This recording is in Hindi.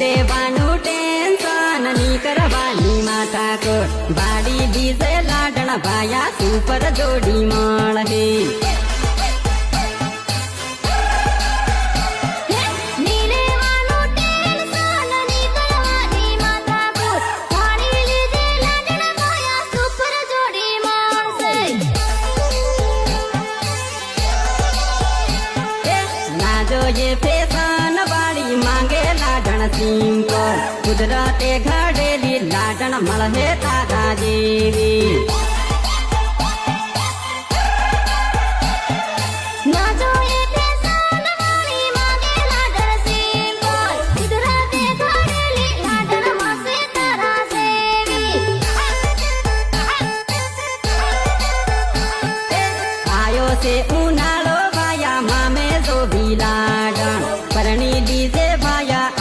देवानु टेन्सन नी करवानी माथाकोट बाडी डीजे लाडन भाया सुपर जोडी मळ हे ये फैशन बाड़ी मांगे लाडन सिंपल कुदरते घड़ेली लाडन मलहे तारा देवी आयो से